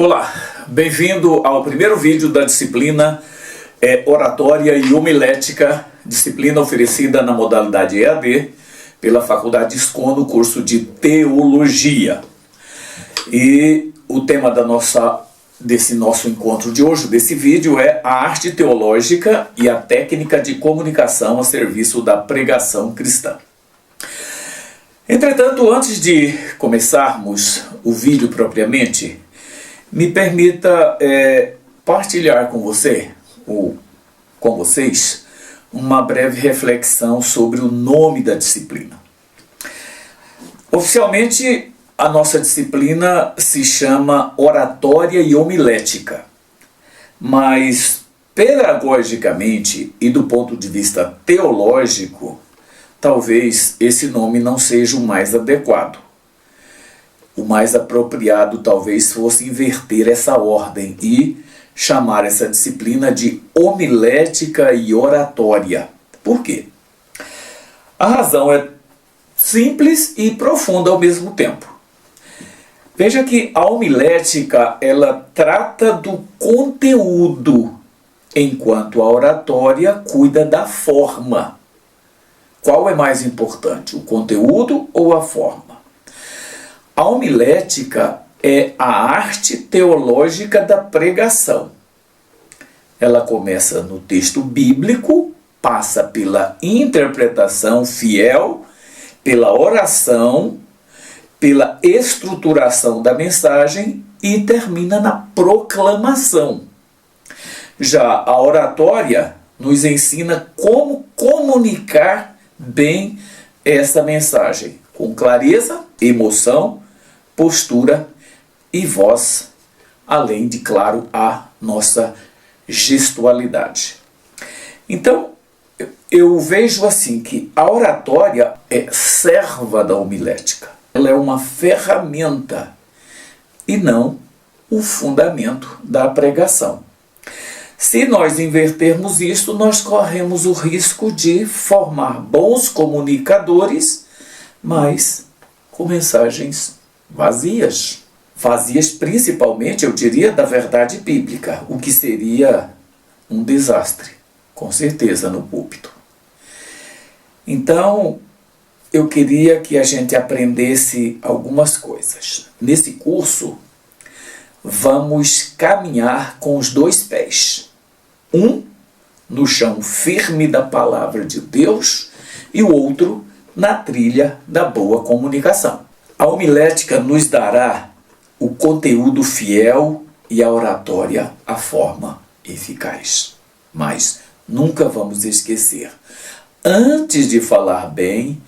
Olá, bem-vindo ao primeiro vídeo da disciplina Oratória e Homilética, disciplina oferecida na modalidade EAD pela Faculdade SCON no curso de Teologia. E o tema desse nosso encontro de hoje, desse vídeo, é a arte teológica e a técnica de comunicação a serviço da pregação cristã. Entretanto, antes de começarmos o vídeo propriamente, me permita partilhar com você, ou com vocês, uma breve reflexão sobre o nome da disciplina. Oficialmente, a nossa disciplina se chama Oratória e Homilética, mas pedagogicamente e do ponto de vista teológico, talvez esse nome não seja o mais adequado. O mais apropriado talvez fosse inverter essa ordem e chamar essa disciplina de homilética e oratória. Por quê? A razão é simples e profunda ao mesmo tempo. Veja que a homilética, ela trata do conteúdo, enquanto a oratória cuida da forma. Qual é mais importante, o conteúdo ou a forma? A homilética é a arte teológica da pregação. Ela começa no texto bíblico, passa pela interpretação fiel, pela oração, pela estruturação da mensagem e termina na proclamação. Já a oratória nos ensina como comunicar bem essa mensagem, com clareza, emoção, postura e voz, além de, claro, a nossa gestualidade. Então, eu vejo assim que a oratória é serva da homilética. Ela é uma ferramenta e não o fundamento da pregação. Se nós invertermos isso, nós corremos o risco de formar bons comunicadores, mas com mensagens vazias. Vazias principalmente, eu diria, da verdade bíblica, o que seria um desastre, com certeza, no púlpito. Então, eu queria que a gente aprendesse algumas coisas. Nesse curso, vamos caminhar com os dois pés. Um no chão firme da palavra de Deus e o outro na trilha da boa comunicação. A homilética nos dará o conteúdo fiel e a oratória a forma eficaz. Mas nunca vamos esquecer, antes de falar bem,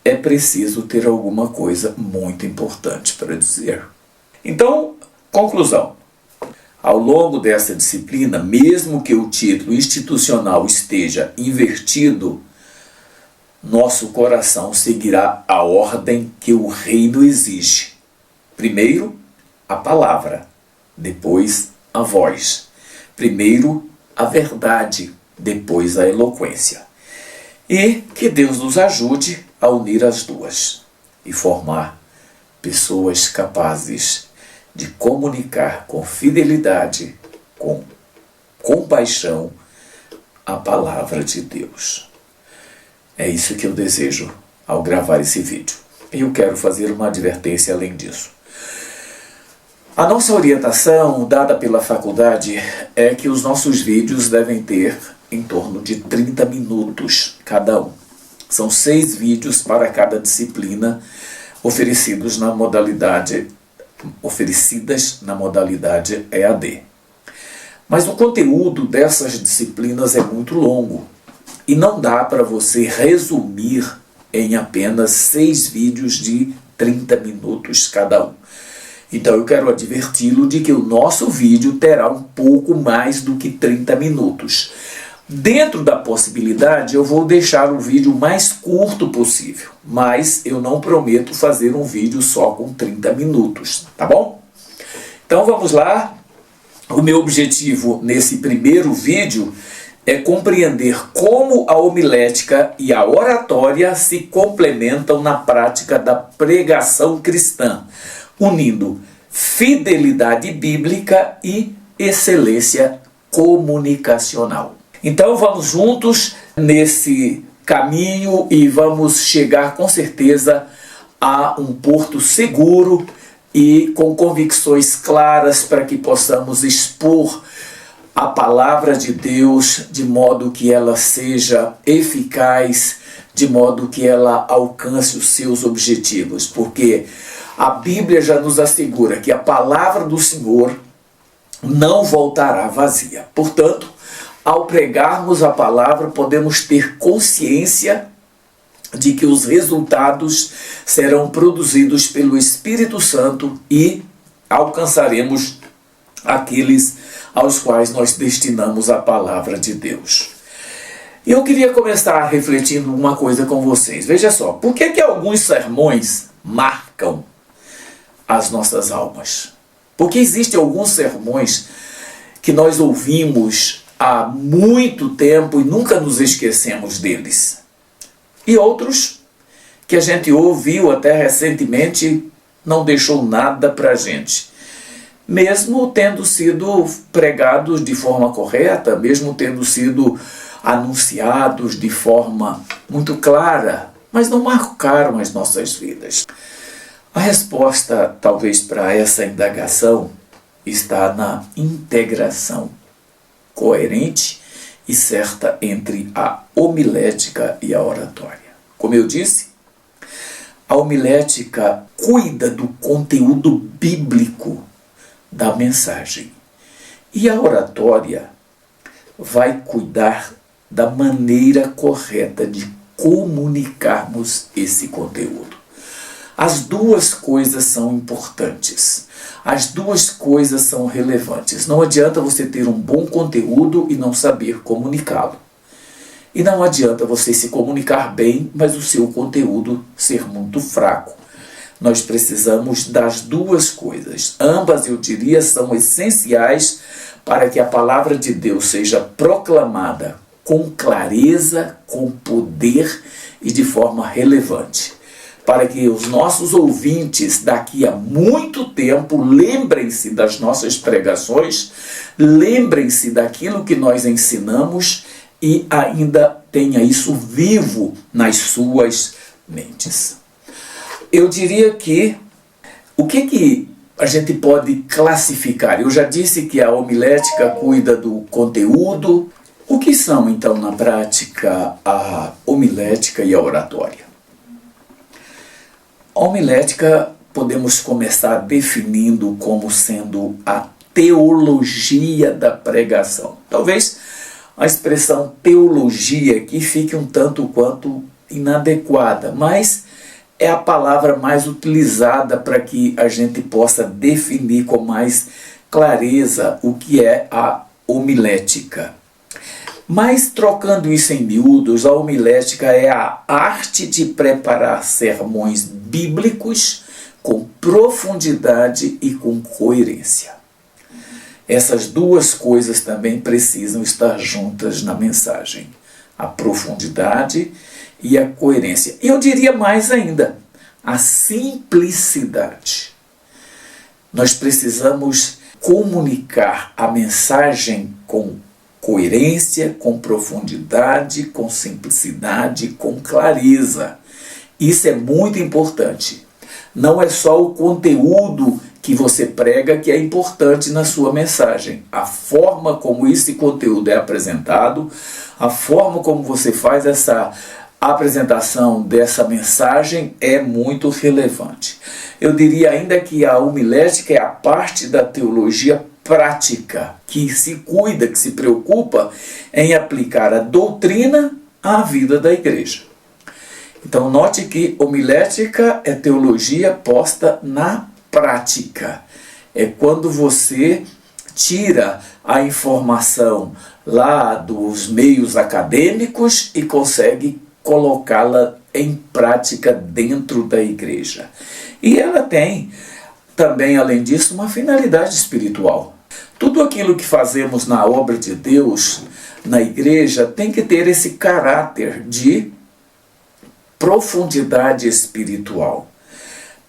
é preciso ter alguma coisa muito importante para dizer. Então, conclusão. Ao longo dessa disciplina, mesmo que o título institucional esteja invertido, nosso coração seguirá a ordem que o reino exige. Primeiro, a palavra, depois a voz. Primeiro, a verdade, depois a eloquência. E que Deus nos ajude a unir as duas e formar pessoas capazes de comunicar com fidelidade, com compaixão, a palavra de Deus. É isso que eu desejo ao gravar esse vídeo. E eu quero fazer uma advertência além disso. A nossa orientação, dada pela faculdade, é que os nossos vídeos devem ter em torno de 30 minutos cada um. São 6 vídeos para cada disciplina oferecidas na modalidade EAD. Mas o conteúdo dessas disciplinas é muito longo e não dá para você resumir em apenas 6 vídeos de 30 minutos cada um. Então eu quero adverti-lo de que o nosso vídeo terá um pouco mais do que 30 minutos. Dentro da possibilidade, eu vou deixar o vídeo mais curto possível, mas eu não prometo fazer um vídeo só com 30 minutos, tá bom? Então vamos lá. O meu objetivo nesse primeiro vídeo é compreender como a homilética e a oratória se complementam na prática da pregação cristã, unindo fidelidade bíblica e excelência comunicacional. Então vamos juntos nesse caminho e vamos chegar com certeza a um porto seguro e com convicções claras para que possamos expor a palavra de Deus de modo que ela seja eficaz, de modo que ela alcance os seus objetivos, porque a Bíblia já nos assegura que a palavra do Senhor não voltará vazia. Portanto, ao pregarmos a palavra, podemos ter consciência de que os resultados serão produzidos pelo Espírito Santo e alcançaremos aqueles aos quais nós destinamos a palavra de Deus. Eu queria começar refletindo uma coisa com vocês. Veja só, por que alguns sermões marcam as nossas almas? Porque existem alguns sermões que nós ouvimos há muito tempo e nunca nos esquecemos deles. E outros que a gente ouviu até recentemente não deixou nada para a gente. Mesmo tendo sido pregados de forma correta, mesmo tendo sido anunciados de forma muito clara, mas não marcaram as nossas vidas. A resposta, talvez, para essa indagação está na integração coerente e certa entre a homilética e a oratória. Como eu disse, a homilética cuida do conteúdo bíblico da mensagem e a oratória vai cuidar da maneira correta de comunicarmos esse conteúdo. As duas coisas são importantes. As duas coisas são relevantes. Não adianta você ter um bom conteúdo e não saber comunicá-lo. E não adianta você se comunicar bem, mas o seu conteúdo ser muito fraco. Nós precisamos das duas coisas. Ambas, eu diria, são essenciais para que a palavra de Deus seja proclamada com clareza, com poder e de forma relevante. Para que os nossos ouvintes daqui a muito tempo lembrem-se das nossas pregações, lembrem-se daquilo que nós ensinamos e ainda tenha isso vivo nas suas mentes. Eu diria que o que a gente pode classificar? Eu já disse que a homilética cuida do conteúdo. O que são, então, na prática, a homilética e a oratória? A homilética podemos começar definindo como sendo a teologia da pregação. Talvez a expressão teologia aqui fique um tanto quanto inadequada, mas é a palavra mais utilizada para que a gente possa definir com mais clareza o que é a homilética. Mas, trocando isso em miúdos, a homilética é a arte de preparar sermões bíblicos com profundidade e com coerência. Essas duas coisas também precisam estar juntas na mensagem: a profundidade e a coerência. E eu diria mais ainda, a simplicidade. Nós precisamos comunicar a mensagem com coerência, com profundidade, com simplicidade, com clareza. Isso é muito importante. Não é só o conteúdo que você prega que é importante na sua mensagem. A forma como esse conteúdo é apresentado, a forma como você faz essa apresentação dessa mensagem é muito relevante. Eu diria ainda que a homilética é a parte da teologia prática, que se cuida, que se preocupa em aplicar a doutrina à vida da igreja. Então note que homilética é teologia posta na prática. É quando você tira a informação lá dos meios acadêmicos e consegue colocá-la em prática dentro da igreja. E ela tem também, além disso, uma finalidade espiritual. Tudo aquilo que fazemos na obra de Deus, na igreja, tem que ter esse caráter de profundidade espiritual.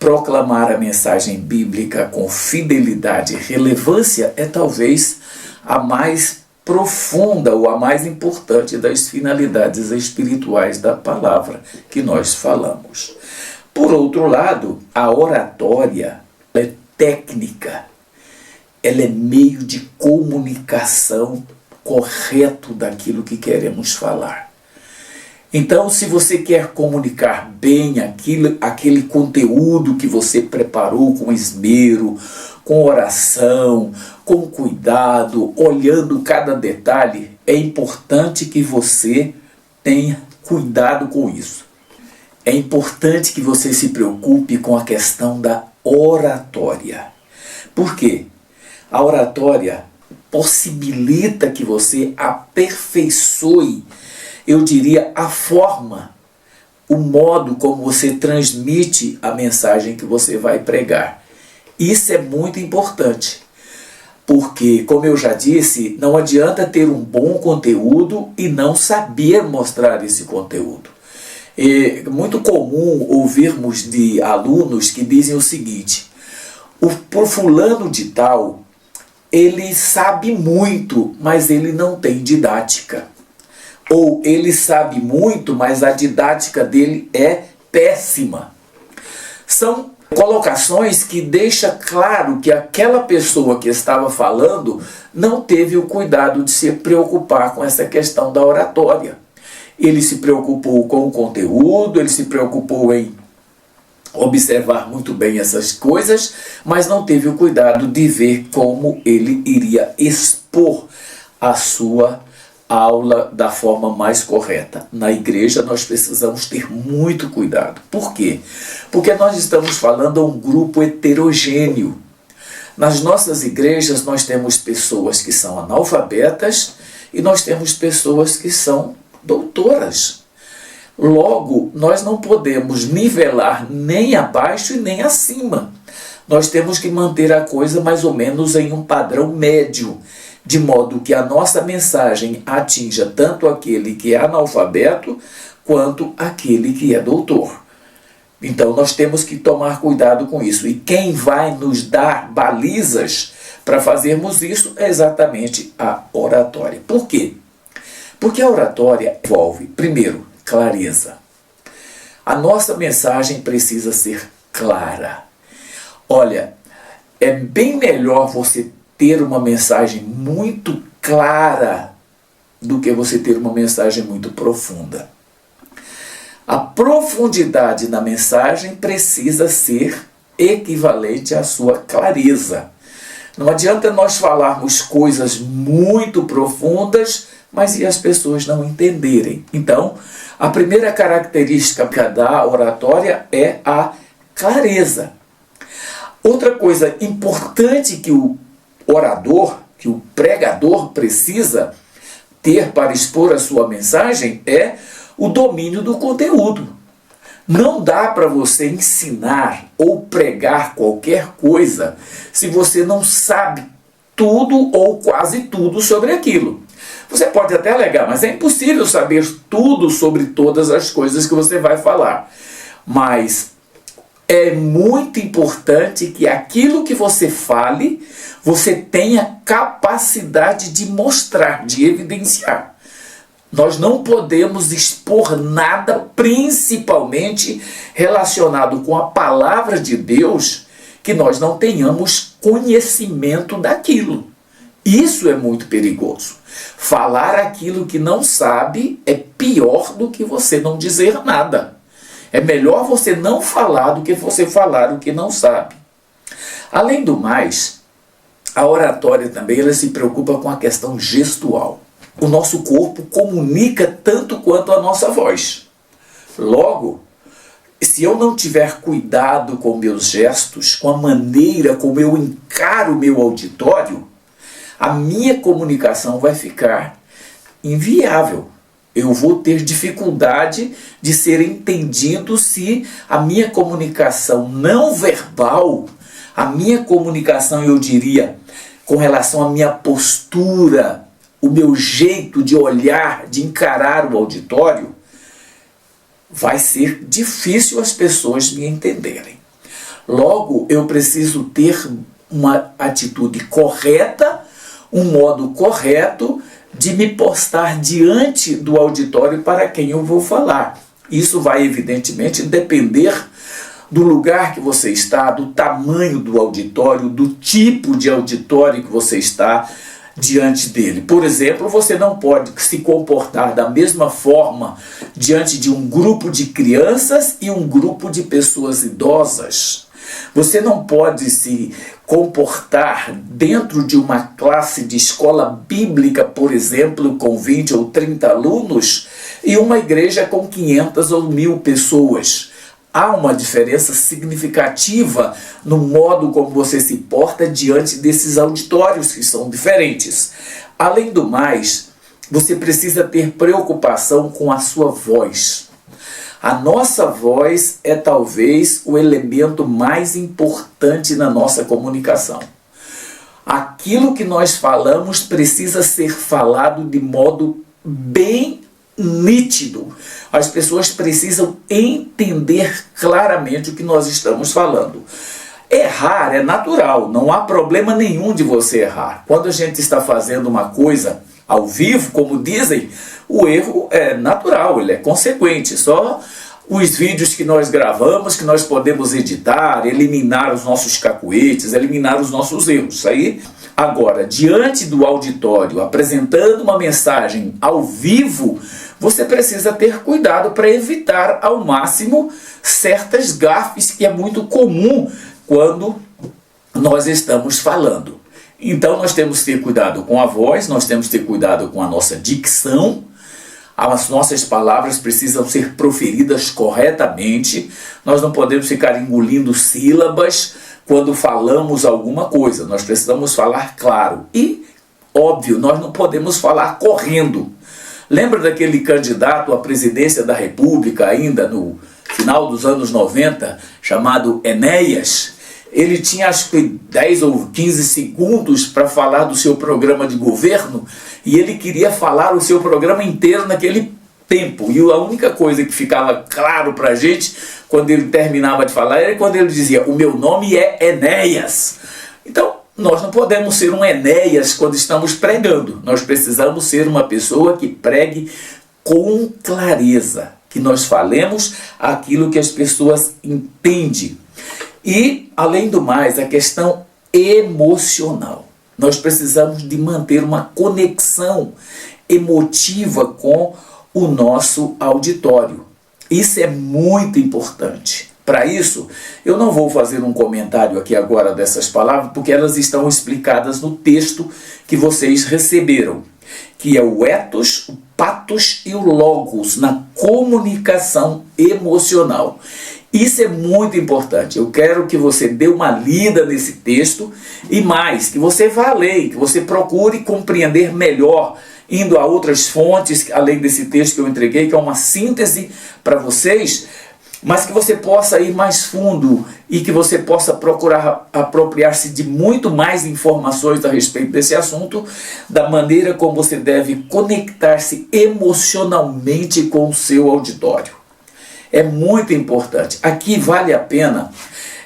proclamar a mensagem bíblica com fidelidade e relevância é talvez a mais profunda ou a mais importante das finalidades espirituais da palavra que nós falamos. Por outro lado, a oratória é técnica, ela é meio de comunicação correto daquilo que queremos falar. Então, se você quer comunicar bem aquele conteúdo que você preparou com esmero, com oração, com cuidado, olhando cada detalhe, é importante que você tenha cuidado com isso. É importante que você se preocupe com a questão da oratória. Por quê? A oratória possibilita que você aperfeiçoe, eu diria, a forma, o modo como você transmite a mensagem que você vai pregar. Isso é muito importante, porque, como eu já disse, não adianta ter um bom conteúdo e não saber mostrar esse conteúdo. É muito comum ouvirmos de alunos que dizem o seguinte: o fulano de tal, ele sabe muito, mas ele não tem didática. Ou ele sabe muito, mas a didática dele é péssima. São colocações que deixam claro que aquela pessoa que estava falando não teve o cuidado de se preocupar com essa questão da oratória. Ele se preocupou com o conteúdo, ele se preocupou em observar muito bem essas coisas, mas não teve o cuidado de ver como ele iria expor a sua aula da forma mais correta. Na igreja nós precisamos ter muito cuidado. Por quê? Porque nós estamos falando a um grupo heterogêneo. Nas nossas igrejas nós temos pessoas que são analfabetas e nós temos pessoas que são doutoras. Logo, nós não podemos nivelar nem abaixo e nem acima. Nós temos que manter a coisa mais ou menos em um padrão médio, de modo que a nossa mensagem atinja tanto aquele que é analfabeto quanto aquele que é doutor. Então nós temos que tomar cuidado com isso. E quem vai nos dar balizas para fazermos isso é exatamente a oratória. Por quê? Porque a oratória envolve, primeiro, clareza. A nossa mensagem precisa ser clara. Olha, é bem melhor você ter uma mensagem muito clara do que você ter uma mensagem muito profunda. A profundidade na mensagem precisa ser equivalente à sua clareza. Não adianta nós falarmos coisas muito profundas, mas e as pessoas não entenderem. Então, a primeira característica da oratória é a clareza. Outra coisa importante que o orador, que o pregador precisa ter para expor a sua mensagem é o domínio do conteúdo. Não dá para você ensinar ou pregar qualquer coisa se você não sabe tudo ou quase tudo sobre aquilo. Você pode até alegar, mas é impossível saber tudo sobre todas as coisas que você vai falar. Mas é muito importante que aquilo que você fale, você tenha capacidade de mostrar, de evidenciar. Nós não podemos expor nada, principalmente relacionado com a palavra de Deus, que nós não tenhamos conhecimento daquilo. Isso é muito perigoso. Falar aquilo que não sabe é pior do que você não dizer nada. É melhor você não falar do que você falar o que não sabe. Além do mais, a oratória também ela se preocupa com a questão gestual. O nosso corpo comunica tanto quanto a nossa voz. Logo, se eu não tiver cuidado com meus gestos, com a maneira como eu encaro o meu auditório, a minha comunicação vai ficar inviável. Eu vou ter dificuldade de ser entendido se a minha comunicação não verbal, a minha comunicação, eu diria, com relação à minha postura, o meu jeito de olhar, de encarar o auditório, vai ser difícil as pessoas me entenderem. Logo, eu preciso ter uma atitude correta, um modo correto de me postar diante do auditório para quem eu vou falar. Isso vai, evidentemente, depender do lugar que você está, do tamanho do auditório, do tipo de auditório que você está diante dele. Por exemplo, você não pode se comportar da mesma forma diante de um grupo de crianças e um grupo de pessoas idosas. Você não pode se comportar dentro de uma classe de escola bíblica, por exemplo, com 20 ou 30 alunos, e uma igreja com 500 ou 1000 pessoas. Há uma diferença significativa no modo como você se porta diante desses auditórios que são diferentes. Além do mais, você precisa ter preocupação com a sua voz. A nossa voz é talvez o elemento mais importante na nossa comunicação. Aquilo que nós falamos precisa ser falado de modo bem nítido. As pessoas precisam entender claramente o que nós estamos falando. Errar é natural, não há problema nenhum de você errar. Quando a gente está fazendo uma coisa ao vivo, como dizem, o erro é natural, ele é consequente. Só os vídeos que nós gravamos, que nós podemos editar, eliminar os nossos cacuetes, eliminar os nossos erros. Isso aí. Agora, diante do auditório, apresentando uma mensagem ao vivo, você precisa ter cuidado para evitar ao máximo certas gafes que é muito comum quando nós estamos falando. Então nós temos que ter cuidado com a voz, nós temos que ter cuidado com a nossa dicção, as nossas palavras precisam ser proferidas corretamente, nós não podemos ficar engolindo sílabas quando falamos alguma coisa, nós precisamos falar claro. E, óbvio, nós não podemos falar correndo. Lembra daquele candidato à presidência da República, ainda no final dos anos 90, chamado Enéas? Ele tinha acho que 10 ou 15 segundos para falar do seu programa de governo e ele queria falar o seu programa inteiro naquele tempo. E a única coisa que ficava claro para a gente quando ele terminava de falar era quando ele dizia: o meu nome é Enéas. Então, nós não podemos ser um Enéas quando estamos pregando. Nós precisamos ser uma pessoa que pregue com clareza, que nós falemos aquilo que as pessoas entendem. E, além do mais, a questão emocional. Nós precisamos de manter uma conexão emotiva com o nosso auditório. Isso é muito importante. Para isso, eu não vou fazer um comentário aqui agora dessas palavras, porque elas estão explicadas no texto que vocês receberam, que é o ethos, o pathos e o logos, na comunicação emocional. Isso é muito importante. Eu quero que você dê uma lida nesse texto e mais, que você vá ler, que você procure compreender melhor, indo a outras fontes, além desse texto que eu entreguei, que é uma síntese para vocês, mas que você possa ir mais fundo e que você possa procurar apropriar-se de muito mais informações a respeito desse assunto, da maneira como você deve conectar-se emocionalmente com o seu auditório. É muito importante. Aqui vale a pena.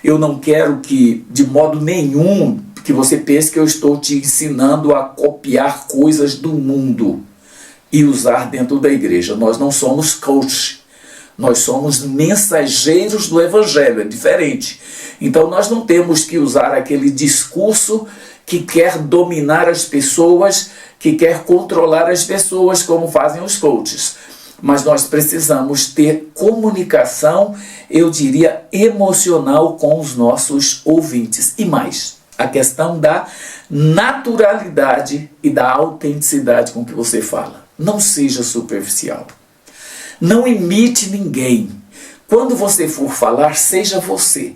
Eu não quero que, de modo nenhum, que você pense que eu estou te ensinando a copiar coisas do mundo e usar dentro da igreja. Nós não somos coach. Nós somos mensageiros do Evangelho, é diferente. Então nós não temos que usar aquele discurso que quer dominar as pessoas, que quer controlar as pessoas, como fazem os coaches. Mas nós precisamos ter comunicação, eu diria, emocional com os nossos ouvintes. E mais, a questão da naturalidade e da autenticidade com que você fala. Não seja superficial. Não imite ninguém. Quando você for falar, seja você.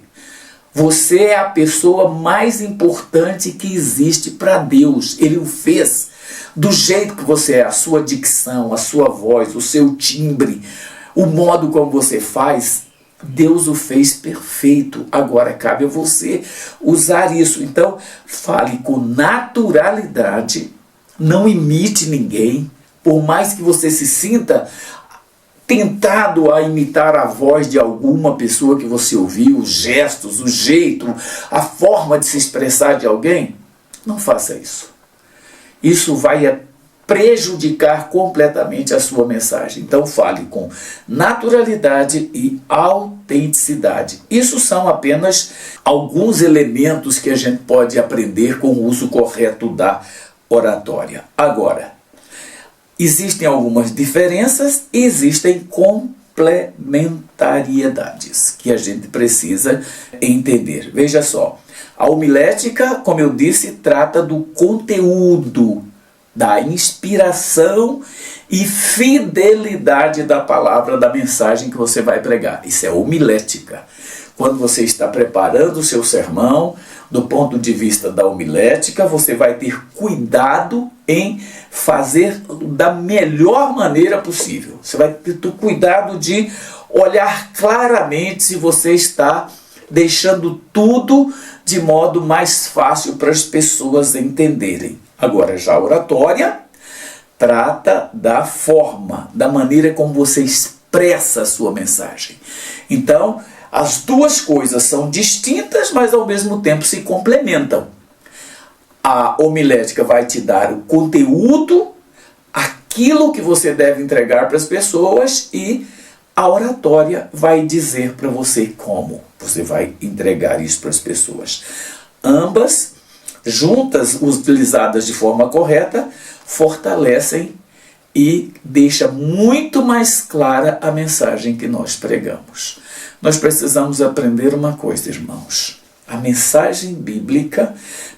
Você é a pessoa mais importante que existe para Deus. Ele o fez do jeito que você é, a sua dicção, a sua voz, o seu timbre, o modo como você faz. Deus o fez perfeito. Agora cabe a você usar isso. Então, fale com naturalidade. Não imite ninguém. Por mais que você se sinta tentado a imitar a voz de alguma pessoa que você ouviu, os gestos, o jeito, a forma de se expressar de alguém? Não faça isso. Isso vai prejudicar completamente a sua mensagem. Então fale com naturalidade e autenticidade. Isso são apenas alguns elementos que a gente pode aprender com o uso correto da oratória. Agora, existem algumas diferenças e existem complementariedades que a gente precisa entender. Veja só, a homilética, como eu disse, trata do conteúdo, da inspiração e fidelidade da palavra, da mensagem que você vai pregar. Isso é homilética. Quando você está preparando o seu sermão, do ponto de vista da homilética, você vai ter cuidado em fazer da melhor maneira possível. Você vai ter cuidado de olhar claramente se você está deixando tudo de modo mais fácil para as pessoas entenderem. Agora, já a oratória trata da forma, da maneira como você expressa a sua mensagem. Então, as duas coisas são distintas, mas ao mesmo tempo se complementam. A homilética vai te dar o conteúdo, aquilo que você deve entregar para as pessoas, e a oratória vai dizer para você como você vai entregar isso para as pessoas. Ambas, juntas, utilizadas de forma correta, fortalecem e deixa muito mais clara a mensagem que nós pregamos. Nós precisamos aprender uma coisa, irmãos. A mensagem bíblica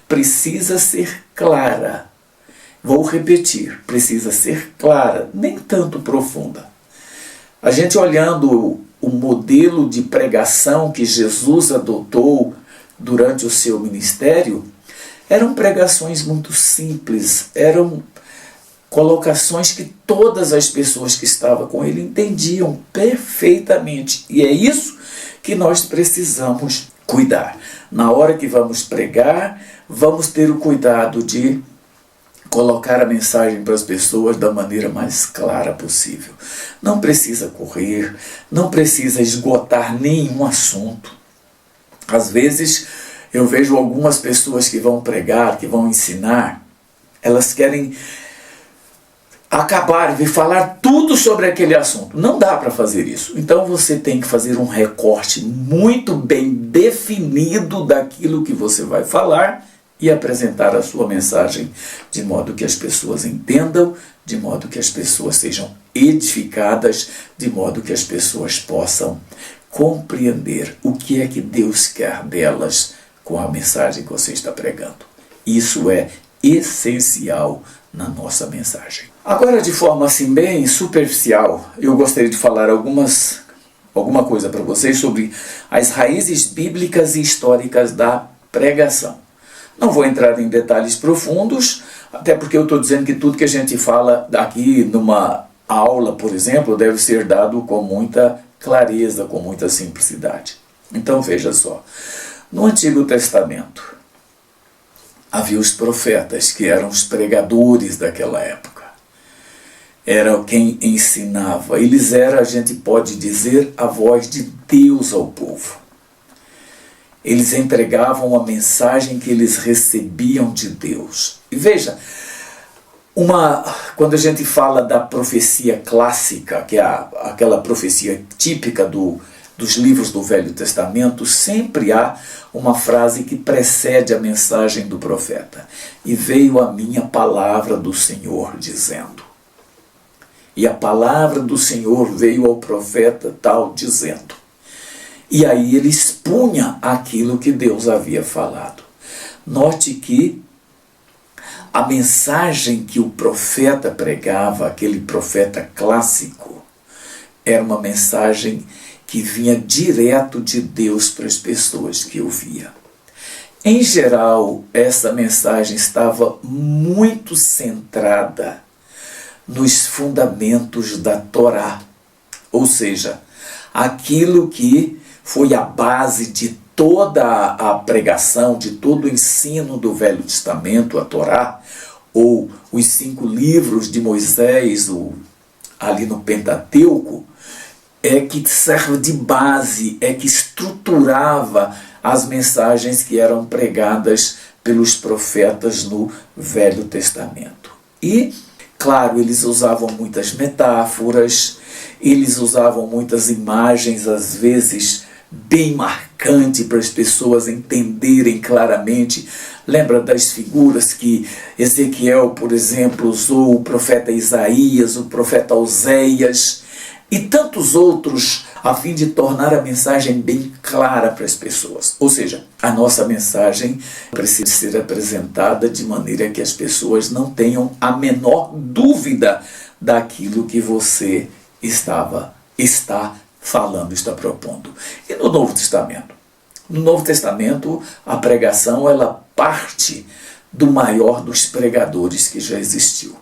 precisa ser clara. Vou repetir, precisa ser clara, nem tanto profunda. A gente olhando o modelo de pregação que Jesus adotou durante o seu ministério, eram pregações muito simples, eram colocações que todas as pessoas que estavam com ele entendiam perfeitamente. E é isso que nós precisamos cuidar. Na hora que vamos pregar, vamos ter o cuidado de colocar a mensagem para as pessoas da maneira mais clara possível. Não precisa correr, não precisa esgotar nenhum assunto. Às vezes eu vejo algumas pessoas que vão pregar, que vão ensinar, elas querem acabar de falar tudo sobre aquele assunto. Não dá para fazer isso. Então você tem que fazer um recorte muito bem definido daquilo que você vai falar e apresentar a sua mensagem de modo que as pessoas entendam, de modo que as pessoas sejam edificadas, de modo que as pessoas possam compreender o que é que Deus quer delas com a mensagem que você está pregando. Isso é essencial na nossa mensagem. Agora, de forma assim bem superficial, eu gostaria de falar alguma coisa para vocês sobre as raízes bíblicas e históricas da pregação. Não vou entrar em detalhes profundos, até porque eu estou dizendo que tudo que a gente fala aqui numa aula, por exemplo, deve ser dado com muita clareza, com muita simplicidade. Então veja só, no Antigo Testamento havia os profetas, que eram os pregadores daquela época. Era quem ensinava. Eles eram, a gente pode dizer, a voz de Deus ao povo. Eles entregavam a mensagem que eles recebiam de Deus. E veja, quando a gente fala da profecia clássica, que é aquela profecia típica dos livros do Velho Testamento, sempre há uma frase que precede a mensagem do profeta. E veio a minha palavra do Senhor dizendo. E a palavra do Senhor veio ao profeta tal dizendo. E aí ele expunha aquilo que Deus havia falado. Note que a mensagem que o profeta pregava, aquele profeta clássico, era uma mensagem que vinha direto de Deus para as pessoas que ouvia. Em geral, essa mensagem estava muito centrada nos fundamentos da Torá, ou seja, aquilo que foi a base de toda a pregação, de todo o ensino do Velho Testamento, a Torá, ou os 5 livros de Moisés, ali no Pentateuco, é que serve de base, é que estruturava as mensagens que eram pregadas pelos profetas no Velho Testamento. E, claro, eles usavam muitas metáforas, eles usavam muitas imagens, às vezes bem marcantes para as pessoas entenderem claramente. Lembra das figuras que Ezequiel, por exemplo, usou, o profeta Isaías, o profeta Oséias e tantos outros, a fim de tornar a mensagem bem clara para as pessoas. Ou seja, a nossa mensagem precisa ser apresentada de maneira que as pessoas não tenham a menor dúvida daquilo que você está falando, está propondo. E no Novo Testamento? No Novo Testamento, a pregação ela parte do maior dos pregadores que já existiu.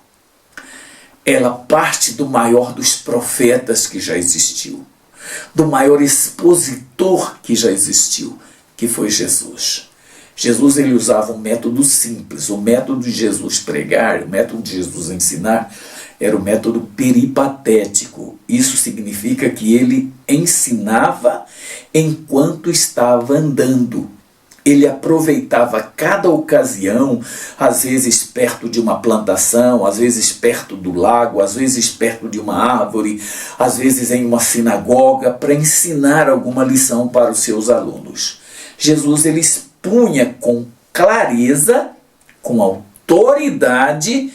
Ela parte do maior dos profetas que já existiu, do maior expositor que já existiu, que foi Jesus. Jesus ele usava um método simples. O método de Jesus pregar, o método de Jesus ensinar, era o método peripatético. Isso significa que ele ensinava enquanto estava andando. Ele aproveitava cada ocasião, às vezes perto de uma plantação, às vezes perto do lago, às vezes perto de uma árvore, às vezes em uma sinagoga, para ensinar alguma lição para os seus alunos. Jesus ele expunha com clareza, com autoridade,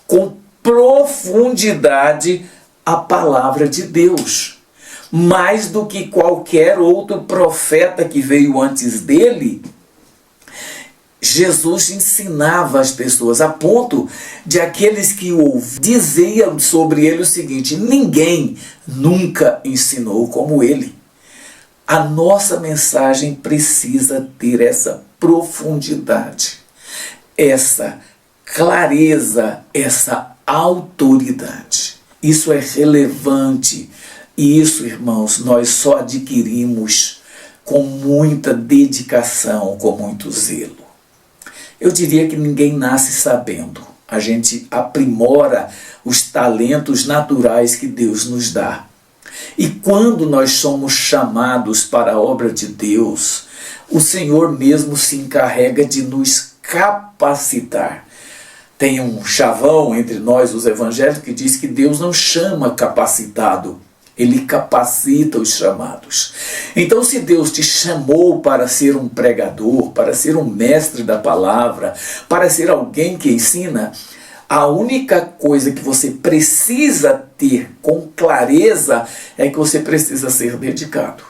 com profundidade a palavra de Deus. Mais do que qualquer outro profeta que veio antes dele, Jesus ensinava as pessoas, a ponto de aqueles que o ouviam diziam sobre ele o seguinte: ninguém nunca ensinou como ele. A nossa mensagem precisa ter essa profundidade, essa clareza, essa autoridade. Isso é relevante. E isso, irmãos, nós só adquirimos com muita dedicação, com muito zelo. Eu diria que ninguém nasce sabendo. A gente aprimora os talentos naturais que Deus nos dá. E quando nós somos chamados para a obra de Deus, o Senhor mesmo se encarrega de nos capacitar. Tem um chavão entre nós, os evangélicos, que diz que Deus não chama capacitado. Ele capacita os chamados. Então, se Deus te chamou para ser um pregador, para ser um mestre da palavra, para ser alguém que ensina, a única coisa que você precisa ter com clareza é que você precisa ser dedicado.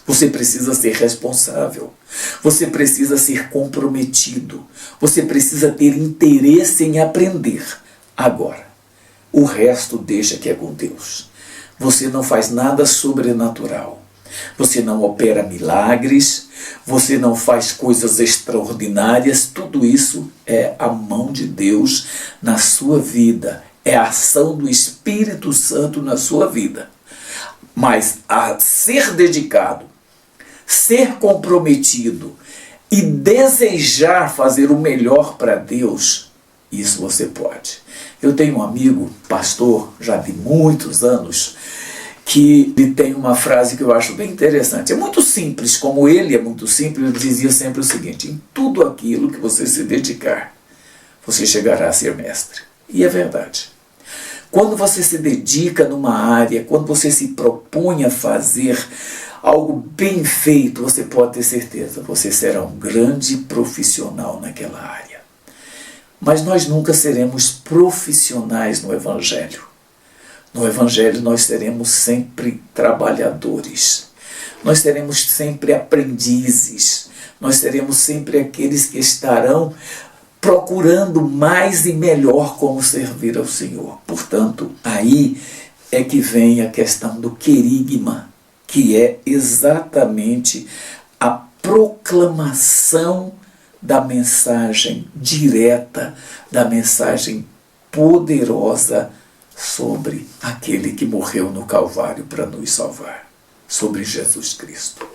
Você precisa ser responsável. Você precisa ser comprometido. Você precisa ter interesse em aprender. Agora, o resto deixa que é com Deus. Você não faz nada sobrenatural. Você não opera milagres. Você não faz coisas extraordinárias. Tudo isso é a mão de Deus na sua vida. É a ação do Espírito Santo na sua vida. Mas a ser dedicado, ser comprometido e desejar fazer o melhor para Deus, isso você pode. Eu tenho um amigo, pastor, já de muitos anos, que ele tem uma frase que eu acho bem interessante. É muito simples, como ele é muito simples, ele dizia sempre o seguinte: em tudo aquilo que você se dedicar, você chegará a ser mestre. E é verdade. Quando você se dedica numa área, quando você se propõe a fazer algo bem feito, você pode ter certeza, você será um grande profissional naquela área. Mas nós nunca seremos profissionais no Evangelho. No Evangelho nós seremos sempre trabalhadores. Nós seremos sempre aprendizes. Nós seremos sempre aqueles que estarão procurando mais e melhor como servir ao Senhor. Portanto, aí é que vem a questão do querigma, que é exatamente a proclamação da mensagem direta, da mensagem poderosa sobre aquele que morreu no Calvário para nos salvar, sobre Jesus Cristo.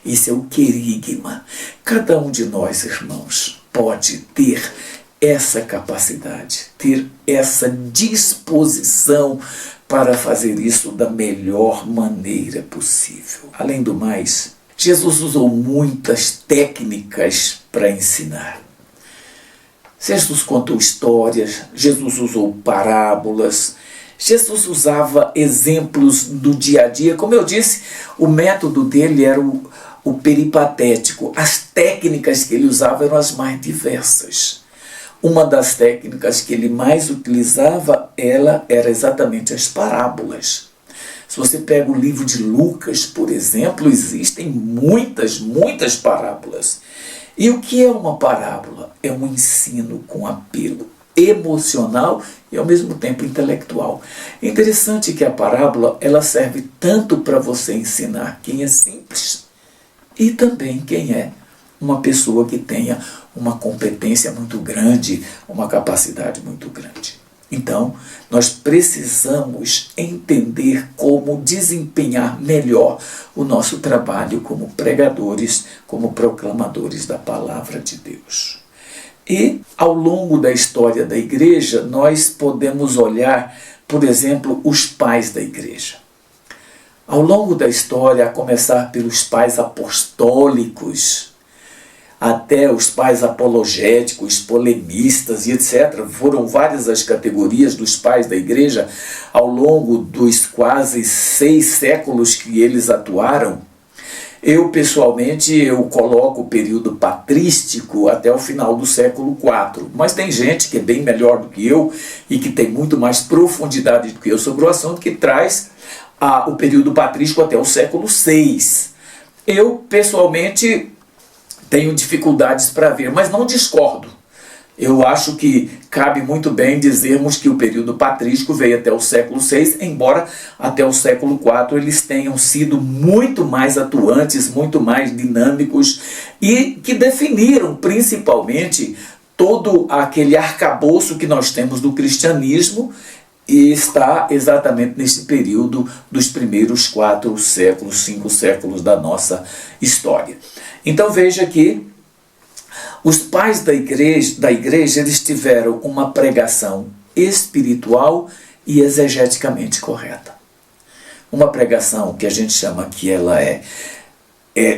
Isso é o querigma. Cada um de nós, irmãos, pode ter essa capacidade, ter essa disposição para fazer isso da melhor maneira possível. Além do mais, Jesus usou muitas técnicas para ensinar. Jesus contou histórias, Jesus usou parábolas, Jesus usava exemplos do dia a dia. Como eu disse, o método dele era o peripatético. As técnicas que ele usava eram as mais diversas. Uma das técnicas que ele mais utilizava, ela era exatamente as parábolas. Se você pega o livro de Lucas, por exemplo, existem muitas parábolas. E o que é uma parábola? É um ensino com apelo emocional e ao mesmo tempo intelectual. É interessante que a parábola ela serve tanto para você ensinar quem é simples e também quem é uma pessoa que tenha uma competência muito grande, uma capacidade muito grande. Então, nós precisamos entender como desempenhar melhor o nosso trabalho como pregadores, como proclamadores da palavra de Deus. E, ao longo da história da igreja, nós podemos olhar, por exemplo, os pais da igreja. Ao longo da história, a começar pelos pais apostólicos, até os pais apologéticos, polemistas e etc. Foram várias as categorias dos pais da igreja ao longo dos quase 6 séculos que eles atuaram. Eu, pessoalmente, coloco o período patrístico até o final do século IV. Mas tem gente que é bem melhor do que eu e que tem muito mais profundidade do que eu sobre o assunto, que traz o período patrístico até o século VI. Eu, pessoalmente, tenho dificuldades para ver, mas não discordo. Eu acho que cabe muito bem dizermos que o período patrístico veio até o século VI, embora até o século IV eles tenham sido muito mais atuantes, muito mais dinâmicos e que definiram principalmente todo aquele arcabouço que nós temos do cristianismo e está exatamente nesse período dos primeiros 4 séculos, 5 séculos da nossa história. Então veja que os pais da igreja eles tiveram uma pregação espiritual e exegeticamente correta. Uma pregação que a gente chama que ela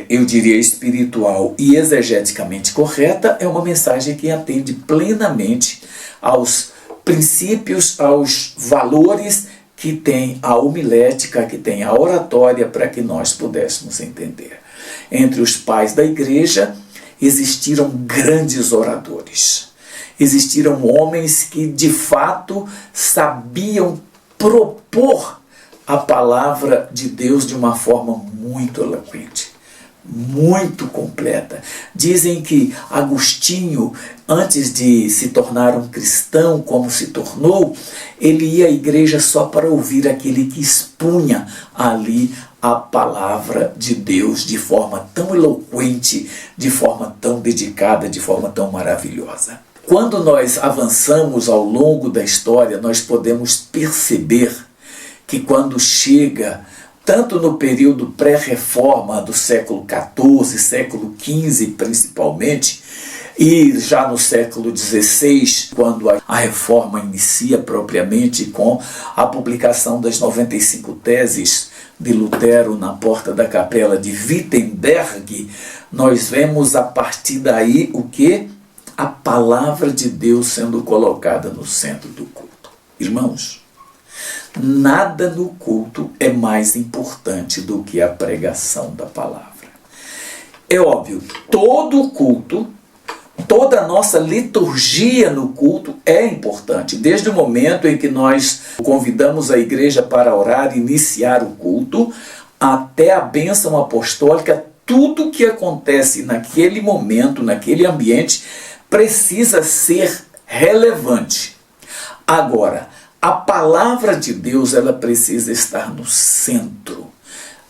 eu diria espiritual e exegeticamente correta, é uma mensagem que atende plenamente aos princípios, aos valores que tem a homilética, que tem a oratória, para que nós pudéssemos entender. Entre os pais da igreja existiram grandes oradores. Existiram homens que de fato sabiam propor a palavra de Deus de uma forma muito eloquente, muito completa. Dizem que Agostinho, antes de se tornar um cristão como se tornou, ele ia à igreja só para ouvir aquele que expunha ali a palavra de Deus de forma tão eloquente, de forma tão dedicada, de forma tão maravilhosa. Quando nós avançamos ao longo da história, nós podemos perceber que quando chega, tanto no período pré-reforma do século XIV, século XV principalmente, e já no século XVI, quando a reforma inicia propriamente com a publicação das 95 teses de Lutero na porta da capela de Wittenberg, nós vemos a partir daí o que? A palavra de Deus sendo colocada no centro do culto. Irmãos, nada no culto é mais importante do que a pregação da palavra. É óbvio, todo culto, toda a nossa liturgia no culto é importante. Desde o momento em que nós convidamos a igreja para orar, iniciar o culto, até a bênção apostólica, tudo que acontece naquele momento, naquele ambiente, precisa ser relevante. Agora, a palavra de Deus, ela precisa estar no centro.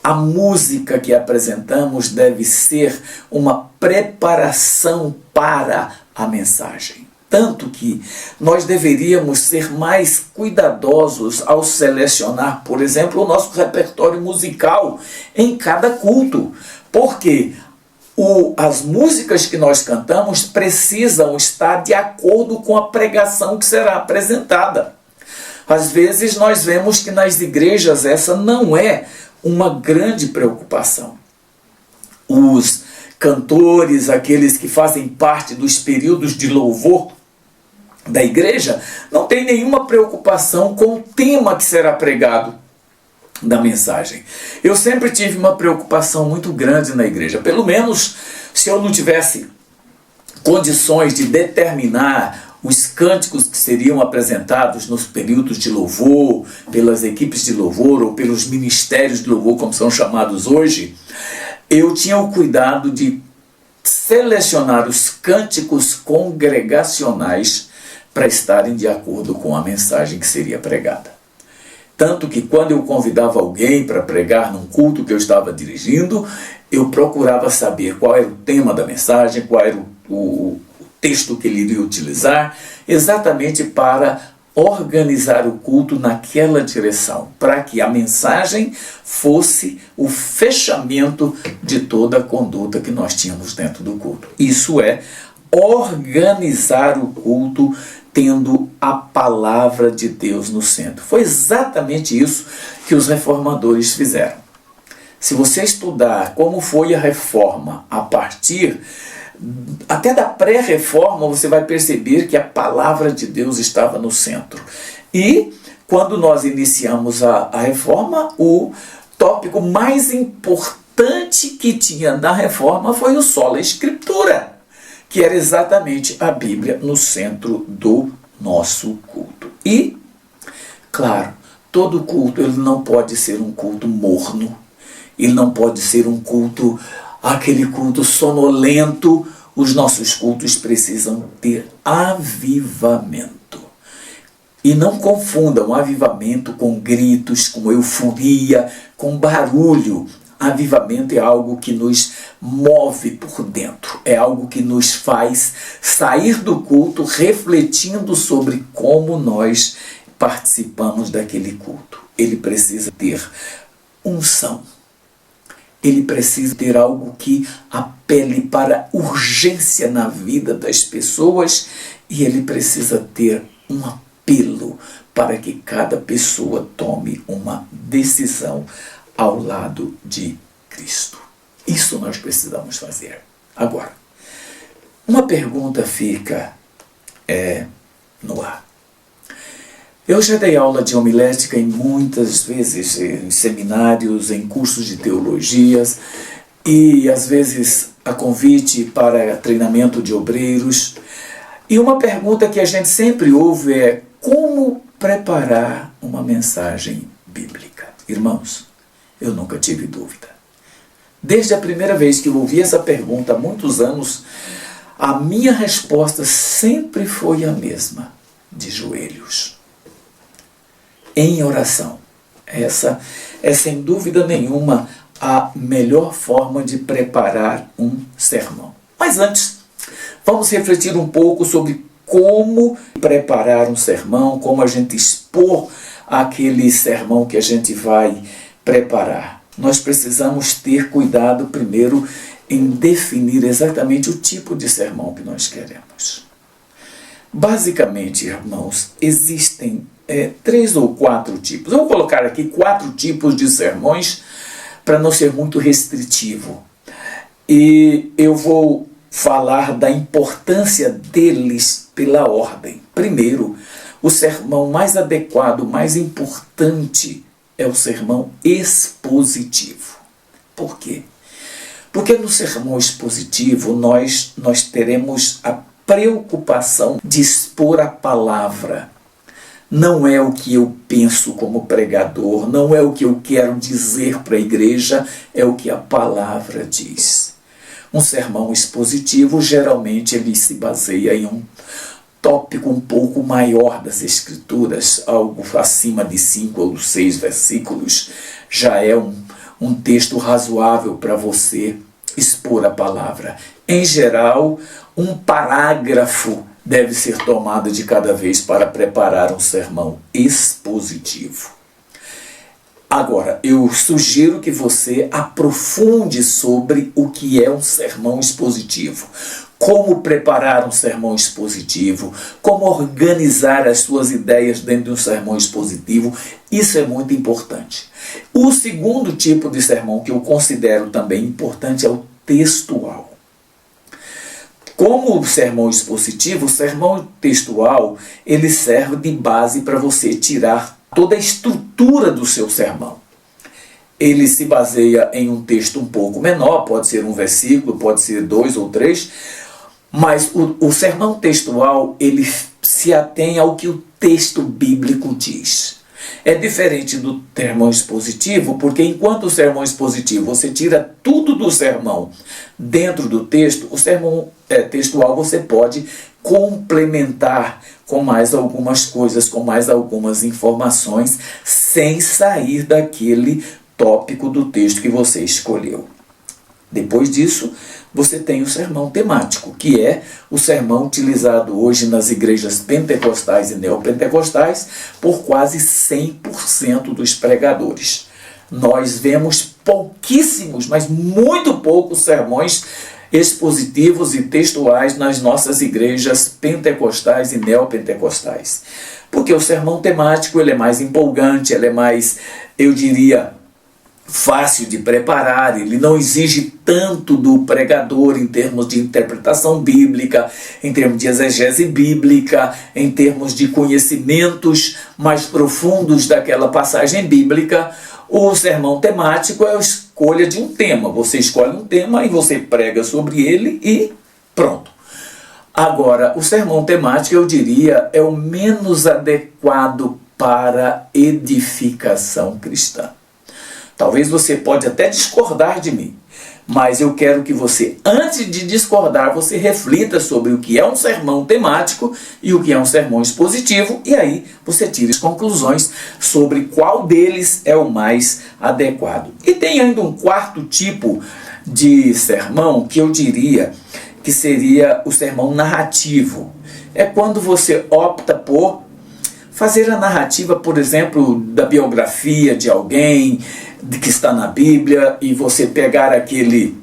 A música que apresentamos deve ser uma preparação para a mensagem. Tanto que nós deveríamos ser mais cuidadosos ao selecionar, por exemplo, o nosso repertório musical em cada culto. Porque as músicas que nós cantamos precisam estar de acordo com a pregação que será apresentada. Às vezes nós vemos que nas igrejas essa não é uma grande preocupação. Os cantores, aqueles que fazem parte dos períodos de louvor da igreja, não têm nenhuma preocupação com o tema que será pregado da mensagem. Eu sempre tive uma preocupação muito grande na igreja, pelo menos se eu não tivesse condições de determinar os cânticos que seriam apresentados nos períodos de louvor, pelas equipes de louvor ou pelos ministérios de louvor, como são chamados hoje, eu tinha o cuidado de selecionar os cânticos congregacionais para estarem de acordo com a mensagem que seria pregada. Tanto que quando eu convidava alguém para pregar num culto que eu estava dirigindo, eu procurava saber qual era o tema da mensagem, qual era o texto que ele iria utilizar, exatamente para organizar o culto naquela direção, para que a mensagem fosse o fechamento de toda a conduta que nós tínhamos dentro do culto. Isso é organizar o culto tendo a palavra de Deus no centro. Foi exatamente isso que os reformadores fizeram. Se você estudar como foi a reforma a partir até da pré-reforma, você vai perceber que a palavra de Deus estava no centro. E quando nós iniciamos a reforma, o tópico mais importante que tinha da reforma foi o sola escritura, que era exatamente a Bíblia no centro do nosso culto. E, claro, todo culto ele não pode ser um culto morno, ele não pode ser um culto, aquele culto sonolento. Os nossos cultos precisam ter avivamento. E não confundam avivamento com gritos, com euforia, com barulho. Avivamento é algo que nos move por dentro, é algo que nos faz sair do culto refletindo sobre como nós participamos daquele culto. Ele precisa ter unção, ele precisa ter algo que apele para urgência na vida das pessoas e ele precisa ter um apelo para que cada pessoa tome uma decisão ao lado de Cristo. Isso nós precisamos fazer. Agora, uma pergunta fica no ar. Eu já dei aula de homilética em muitas vezes, em seminários, em cursos de teologias, e às vezes a convite para treinamento de obreiros. E uma pergunta que a gente sempre ouve é: como preparar uma mensagem bíblica? Irmãos, eu nunca tive dúvida. Desde a primeira vez que eu ouvi essa pergunta, há muitos anos, a minha resposta sempre foi a mesma: de joelhos, em oração. Essa é sem dúvida nenhuma a melhor forma de preparar um sermão. Mas antes, vamos refletir um pouco sobre como preparar um sermão, como a gente expor aquele sermão que a gente vai preparar. Nós precisamos ter cuidado primeiro em definir exatamente o tipo de sermão que nós queremos. Basicamente, irmãos, existem 3 ou 4 tipos. Eu vou colocar aqui 4 tipos de sermões para não ser muito restritivo. E eu vou falar da importância deles pela ordem. Primeiro, o sermão mais adequado, mais importante, é o sermão expositivo. Por quê? Porque no sermão expositivo nós teremos a preocupação de expor a palavra. Não é o que eu penso como pregador, não é o que eu quero dizer para a igreja, é o que a palavra diz. Um sermão expositivo, geralmente, ele se baseia em um tópico um pouco maior das Escrituras, algo acima de 5 ou 6 versículos, já é um texto razoável para você expor a palavra. Em geral, um parágrafo deve ser tomado de cada vez para preparar um sermão expositivo. Agora, eu sugiro que você aprofunde sobre o que é um sermão expositivo. Como preparar um sermão expositivo, como organizar as suas ideias dentro de um sermão expositivo, isso é muito importante. O segundo tipo de sermão que eu considero também importante é o textual. Como o sermão expositivo, o sermão textual, ele serve de base para você tirar toda a estrutura do seu sermão. Ele se baseia em um texto um pouco menor, pode ser um versículo, pode ser 2 ou 3, mas o sermão textual, ele se atém ao que o texto bíblico diz. É diferente do sermão expositivo, porque enquanto o sermão expositivo você tira tudo do sermão dentro do texto, o sermão textual você pode complementar com mais algumas coisas, com mais algumas informações, sem sair daquele tópico do texto que você escolheu. Depois disso, você tem o sermão temático, que é o sermão utilizado hoje nas igrejas pentecostais e neopentecostais por quase 100% dos pregadores. Nós vemos pouquíssimos, mas muito poucos sermões expositivos e textuais nas nossas igrejas pentecostais e neopentecostais. Porque o sermão temático ele é mais empolgante, ele é mais, eu diria, fácil de preparar, ele não exige tanto do pregador em termos de interpretação bíblica, em termos de exegese bíblica, em termos de conhecimentos mais profundos daquela passagem bíblica. O sermão temático é a escolha de um tema. Você escolhe um tema e você prega sobre ele e pronto. Agora, o sermão temático, eu diria, é o menos adequado para edificação cristã. Talvez você pode até discordar de mim, mas eu quero que você, antes de discordar, você reflita sobre o que é um sermão temático e o que é um sermão expositivo, e aí você tire as conclusões sobre qual deles é o mais adequado. E tem ainda um quarto tipo de sermão que eu diria que seria o sermão narrativo. É quando você opta por fazer a narrativa, por exemplo, da biografia de alguém que está na Bíblia e você pegar aquele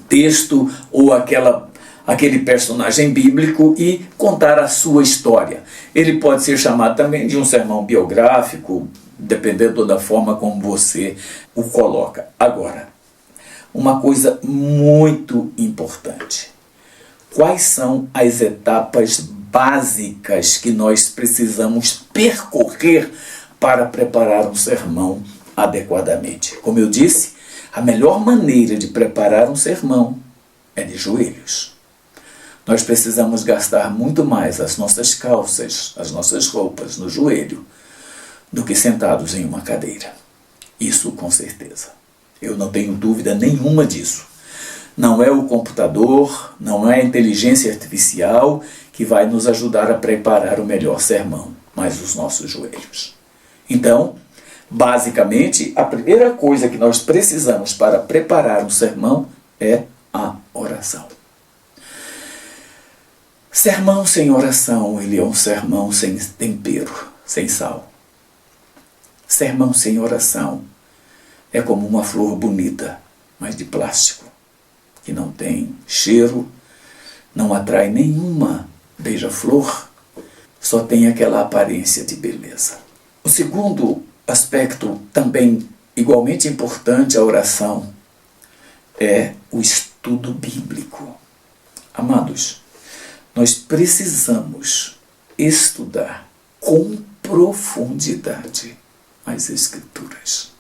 texto ou aquele personagem bíblico e contar a sua história. Ele pode ser chamado também de um sermão biográfico, dependendo da forma como você o coloca. Agora, uma coisa muito importante. Quais são as etapas básicas que nós precisamos percorrer para preparar um sermão adequadamente? Como eu disse, a melhor maneira de preparar um sermão é de joelhos. Nós precisamos gastar muito mais as nossas calças, as nossas roupas no joelho, do que sentados em uma cadeira. Isso com certeza. Eu não tenho dúvida nenhuma disso. Não é o computador, não é a inteligência artificial que vai nos ajudar a preparar o melhor sermão, mas os nossos joelhos. Então, basicamente, a primeira coisa que nós precisamos para preparar um sermão é a oração. Sermão sem oração, ele é um sermão sem tempero, sem sal. Sermão sem oração é como uma flor bonita, mas de plástico, que não tem cheiro, não atrai nenhuma beija-flor, só tem aquela aparência de beleza. O segundo aspecto, também igualmente importante à oração, é o estudo bíblico. Amados, nós precisamos estudar com profundidade as Escrituras.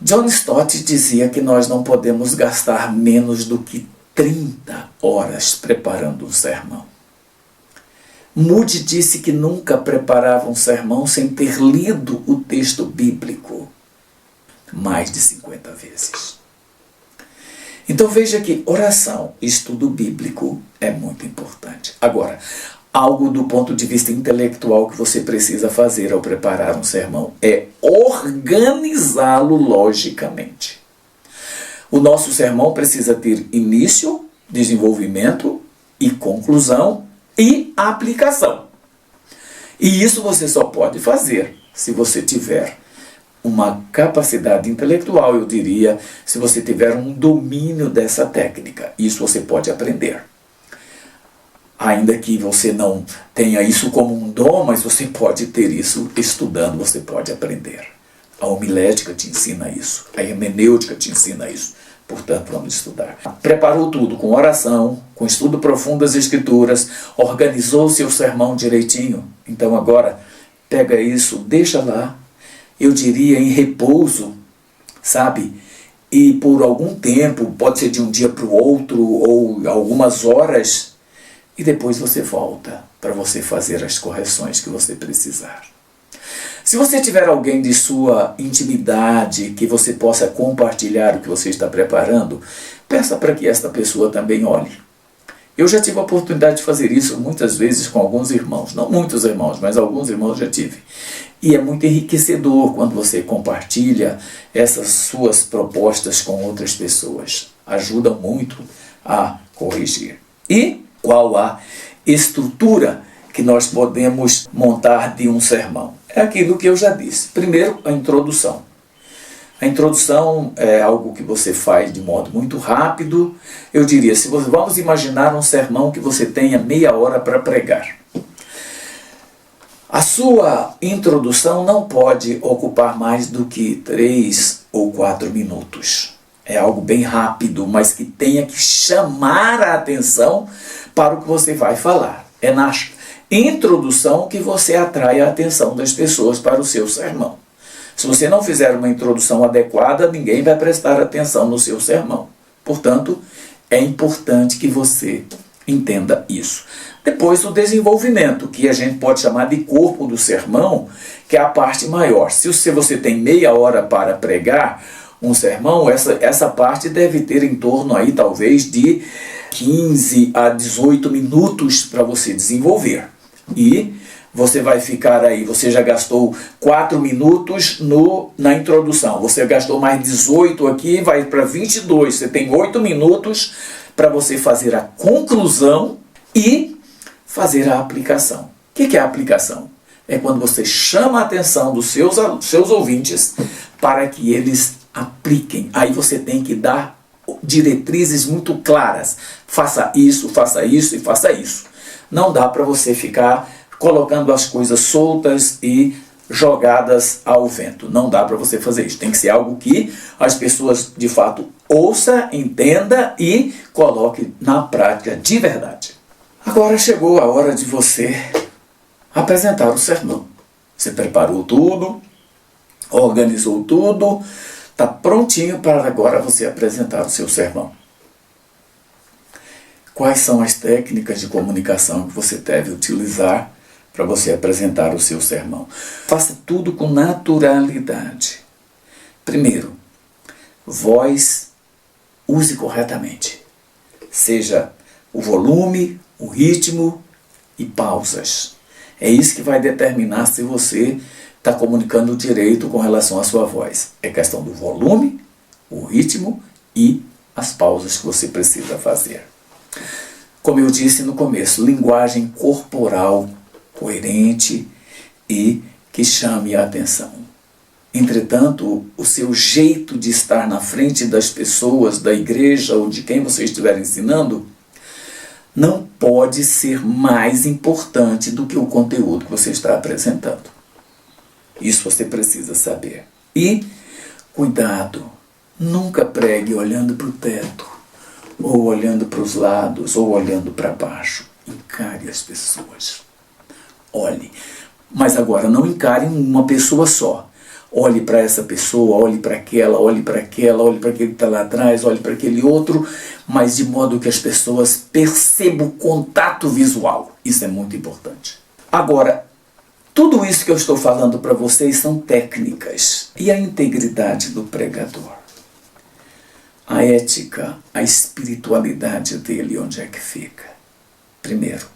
John Stott dizia que nós não podemos gastar menos do que 30 horas preparando um sermão. Moody disse que nunca preparava um sermão sem ter lido o texto bíblico mais de 50 vezes. Então veja que oração e estudo bíblico é muito importante. Agora, algo do ponto de vista intelectual que você precisa fazer ao preparar um sermão é organizá-lo logicamente. O nosso sermão precisa ter início, desenvolvimento e conclusão e aplicação. E isso você só pode fazer se você tiver uma capacidade intelectual, eu diria, se você tiver um domínio dessa técnica. Isso você pode aprender. Ainda que você não tenha isso como um dom, mas você pode ter isso estudando, você pode aprender. A homilética te ensina isso, a hermenêutica te ensina isso. Portanto, vamos estudar. Preparou tudo com oração, com estudo profundo das Escrituras, organizou o seu sermão direitinho. Então agora, pega isso, deixa lá, eu diria em repouso, sabe? E por algum tempo, pode ser de um dia para o outro, ou algumas horas, e depois você volta para você fazer as correções que você precisar. Se você tiver alguém de sua intimidade que você possa compartilhar o que você está preparando, peça para que esta pessoa também olhe. Eu já tive a oportunidade de fazer isso muitas vezes com alguns irmãos. Não muitos irmãos, mas alguns irmãos já tive. E é muito enriquecedor quando você compartilha essas suas propostas com outras pessoas. Ajuda muito a corrigir. E qual a estrutura que nós podemos montar de um sermão? É aquilo que eu já disse. Primeiro, a introdução. A introdução é algo que você faz de modo muito rápido. Eu diria, se você, vamos imaginar um sermão que você tenha meia hora para pregar. A sua introdução não pode ocupar mais do que 3 ou 4 minutos. É algo bem rápido, mas que tenha que chamar a atenção para o que você vai falar. É na introdução que você atrai a atenção das pessoas para o seu sermão. Se você não fizer uma introdução adequada, ninguém vai prestar atenção no seu sermão. Portanto, é importante que você entenda isso. Depois, o desenvolvimento, que a gente pode chamar de corpo do sermão, que é a parte maior. Se você tem meia hora para pregar um sermão, essa parte deve ter em torno aí, talvez, de 15 a 18 minutos para você desenvolver. E você vai ficar aí, você já gastou 4 minutos na introdução, você gastou mais 18 aqui, vai para 22, você tem 8 minutos para você fazer a conclusão e fazer a aplicação. O que é a aplicação? É quando você chama a atenção dos seus ouvintes para que eles apliquem. Aí você tem que dar diretrizes muito claras. Faça isso e faça isso. Não dá para você ficar colocando as coisas soltas e jogadas ao vento. Não dá para você fazer isso. Tem que ser algo que as pessoas de fato ouça, entenda e coloque na prática de verdade. Agora chegou a hora de você apresentar o sermão. Você preparou tudo, organizou tudo, está prontinho para agora você apresentar o seu sermão. Quais são as técnicas de comunicação que você deve utilizar para você apresentar o seu sermão? Faça tudo com naturalidade. Primeiro, voz, use corretamente. Seja o volume, o ritmo e pausas. É isso que vai determinar se você está comunicando direito com relação à sua voz. É questão do volume, o ritmo e as pausas que você precisa fazer. Como eu disse no começo, linguagem corporal coerente e que chame a atenção. Entretanto, o seu jeito de estar na frente das pessoas, da igreja ou de quem você estiver ensinando, não pode ser mais importante do que o conteúdo que você está apresentando. Isso você precisa saber. E, cuidado, nunca pregue olhando para o teto, ou olhando para os lados, ou olhando para baixo. Encare as pessoas. Olhe. Mas agora, não encare uma pessoa só. Olhe para essa pessoa, olhe para aquela, olhe para aquela, olhe para aquele que está lá atrás, olhe para aquele outro, mas de modo que as pessoas percebam o contato visual. Isso é muito importante. Agora, tudo isso que eu estou falando para vocês são técnicas. E a integridade do pregador? A ética, a espiritualidade dele, onde é que fica? Primeiro,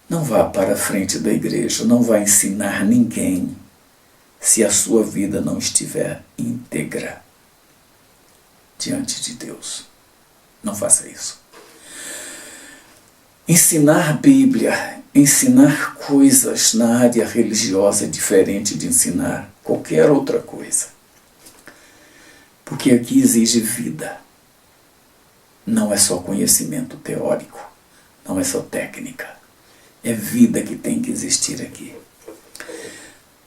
não vá para a frente da igreja, não vá ensinar ninguém se a sua vida não estiver íntegra diante de Deus. Não faça isso. Ensinar Bíblia, ensinar coisas na área religiosa é diferente de ensinar qualquer outra coisa. Porque aqui exige vida. Não é só conhecimento teórico, não é só técnica. É vida que tem que existir aqui.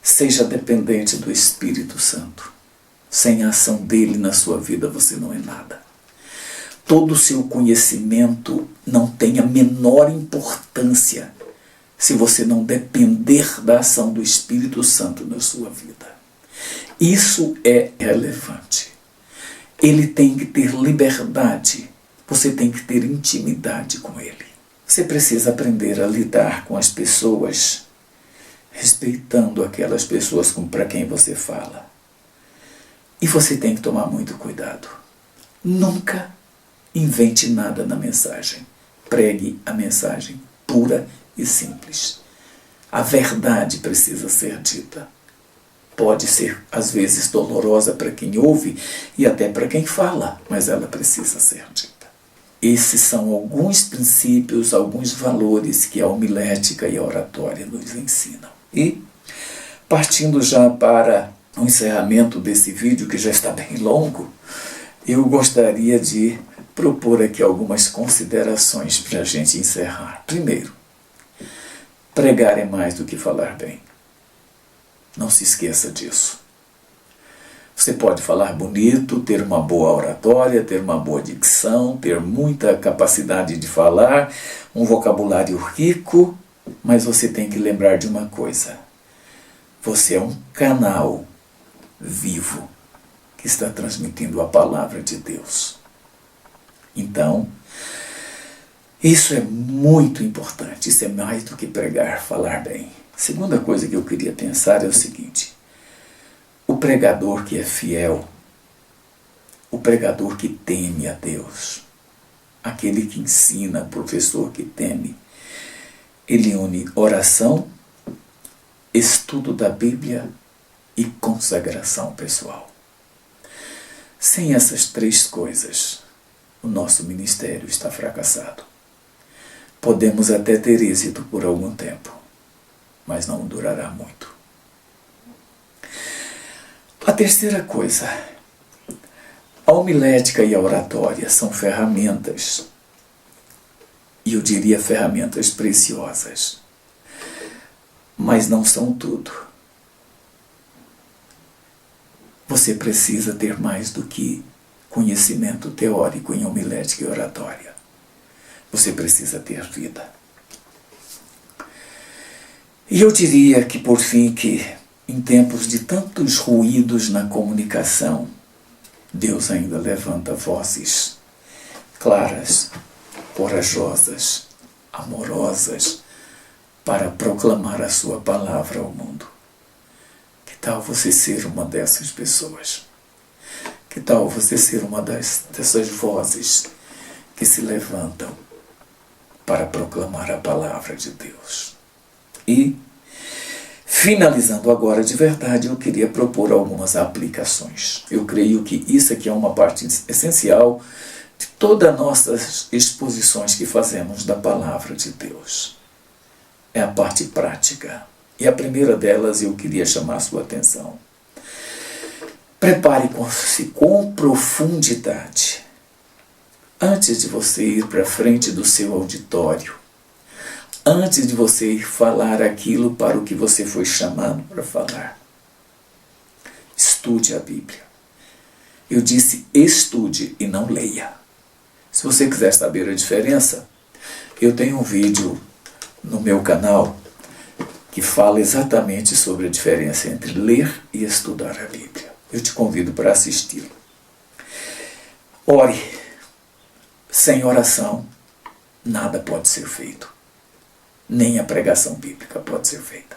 Seja dependente do Espírito Santo. Sem a ação dele na sua vida você não é nada. Todo o seu conhecimento não tem a menor importância se você não depender da ação do Espírito Santo na sua vida. Isso é relevante. Ele tem que ter liberdade. Você tem que ter intimidade com ele. Você precisa aprender a lidar com as pessoas, respeitando aquelas pessoas para quem você fala. E você tem que tomar muito cuidado. Nunca invente nada na mensagem. Pregue a mensagem pura e simples. A verdade precisa ser dita. Pode ser, às vezes, dolorosa para quem ouve e até para quem fala, mas ela precisa ser dita. Esses são alguns princípios, alguns valores que a homilética e a oratória nos ensinam. E, partindo já para o encerramento desse vídeo, que já está bem longo, eu gostaria de propor aqui algumas considerações para a gente encerrar. Primeiro, pregar é mais do que falar bem. Não se esqueça disso. Você pode falar bonito, ter uma boa oratória, ter uma boa dicção, ter muita capacidade de falar, um vocabulário rico, mas você tem que lembrar de uma coisa. Você é um canal vivo que está transmitindo a palavra de Deus. Então, isso é muito importante. Isso é mais do que pregar, falar bem. Segunda coisa que eu queria pensar é o seguinte: o pregador que é fiel, o pregador que teme a Deus, aquele que ensina, o professor que teme, ele une oração, estudo da Bíblia e consagração pessoal. Sem essas três coisas, o nosso ministério está fracassado. Podemos até ter êxito por algum tempo, mas não durará muito. A terceira coisa, a homilética e a oratória são ferramentas, e eu diria ferramentas preciosas, mas não são tudo. Você precisa ter mais do que conhecimento teórico em homilética e oratória. Você precisa ter vida. E eu diria que, por fim, que em tempos de tantos ruídos na comunicação, Deus ainda levanta vozes claras, corajosas, amorosas, para proclamar a sua palavra ao mundo. Que tal você ser uma dessas pessoas? Que tal você ser uma dessas vozes que se levantam para proclamar a palavra de Deus? E, finalizando agora de verdade, eu queria propor algumas aplicações. Eu creio que isso aqui é uma parte essencial de todas as nossas exposições que fazemos da palavra de Deus. É a parte prática. E a primeira delas eu queria chamar a sua atenção. Prepare-se com profundidade. Antes de você ir para frente do seu auditório, antes de você ir falar aquilo para o que você foi chamado para falar, estude a Bíblia. Eu disse estude e não leia. Se você quiser saber a diferença, eu tenho um vídeo no meu canal que fala exatamente sobre a diferença entre ler e estudar a Bíblia. Eu te convido para assistir. Ore. Sem oração, nada pode ser feito. Nem a pregação bíblica pode ser feita.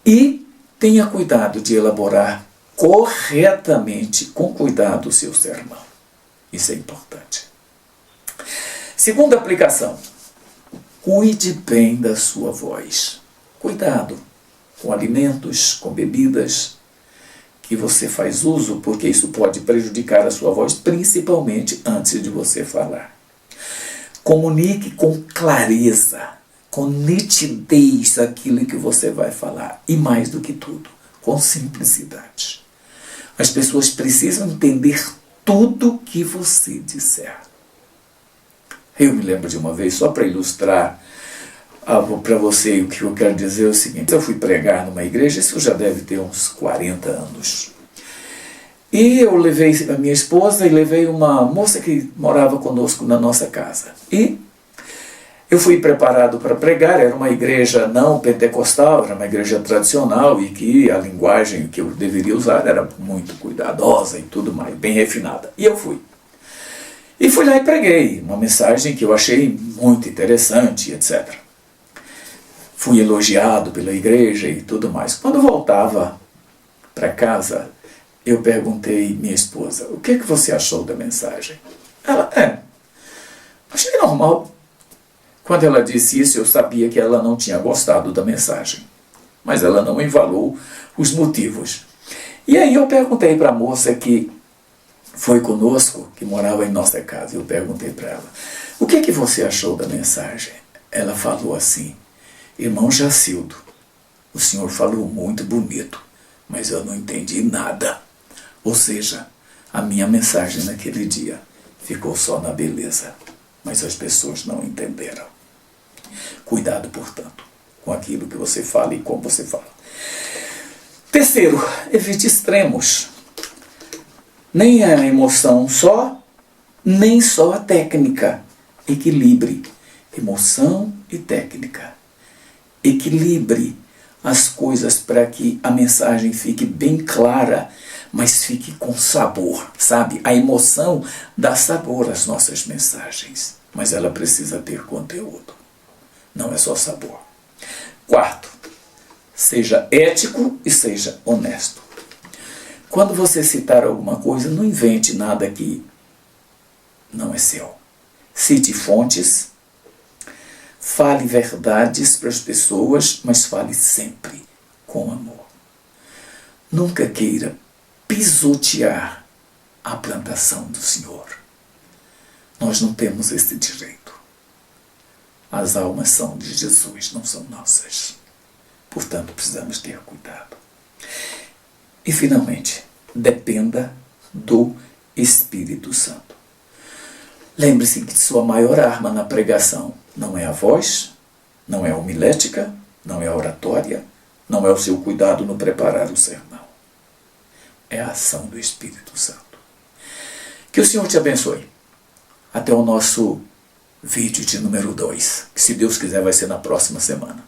E tenha cuidado de elaborar corretamente, com cuidado, o seu sermão. Isso é importante. Segunda aplicação. Cuide bem da sua voz. Cuidado com alimentos, com bebidas que você faz uso, porque isso pode prejudicar a sua voz, principalmente antes de você falar. Comunique com clareza, com nitidez aquilo que você vai falar. E mais do que tudo, com simplicidade. As pessoas precisam entender tudo que você disser. Eu me lembro de uma vez, só para ilustrar para você o que eu quero dizer é o seguinte: eu fui pregar numa igreja, isso já deve ter uns 40 anos. E eu levei a minha esposa e levei uma moça que morava conosco na nossa casa. E eu fui preparado para pregar, era uma igreja não pentecostal, era uma igreja tradicional e que a linguagem que eu deveria usar era muito cuidadosa e tudo mais, bem refinada. E eu fui. E fui lá e preguei uma mensagem que eu achei muito interessante, etc. Fui elogiado pela igreja e tudo mais. Quando voltava para casa, eu perguntei à minha esposa: o que você achou da mensagem? Ela, achei normal. Quando ela disse isso, eu sabia que ela não tinha gostado da mensagem. Mas ela não envalou os motivos. E aí eu perguntei para a moça que foi conosco, que morava em nossa casa, eu perguntei para ela: o que você achou da mensagem? Ela falou assim: irmão Jacildo, o senhor falou muito bonito, mas eu não entendi nada. Ou seja, a minha mensagem naquele dia ficou só na beleza, mas as pessoas não entenderam. Cuidado, portanto, com aquilo que você fala e como você fala. Terceiro, evite extremos. Nem a emoção só, nem só a técnica. Equilibre emoção e técnica. Equilibre as coisas para que a mensagem fique bem clara, mas fique com sabor, sabe? A emoção dá sabor às nossas mensagens, mas ela precisa ter conteúdo. Não é só sabor. Quarto, seja ético e seja honesto. Quando você citar alguma coisa, não invente nada que não é seu. Cite fontes, fale verdades para as pessoas, mas fale sempre com amor. Nunca queira pisotear a plantação do Senhor. Nós não temos esse direito. As almas são de Jesus, não são nossas. Portanto, precisamos ter cuidado. E, finalmente, dependa do Espírito Santo. Lembre-se que sua maior arma na pregação não é a voz, não é a homilética, não é a oratória, não é o seu cuidado no preparar o sermão. É a ação do Espírito Santo. Que o Senhor te abençoe. Até o nosso vídeo de número 2, que se Deus quiser vai ser na próxima semana.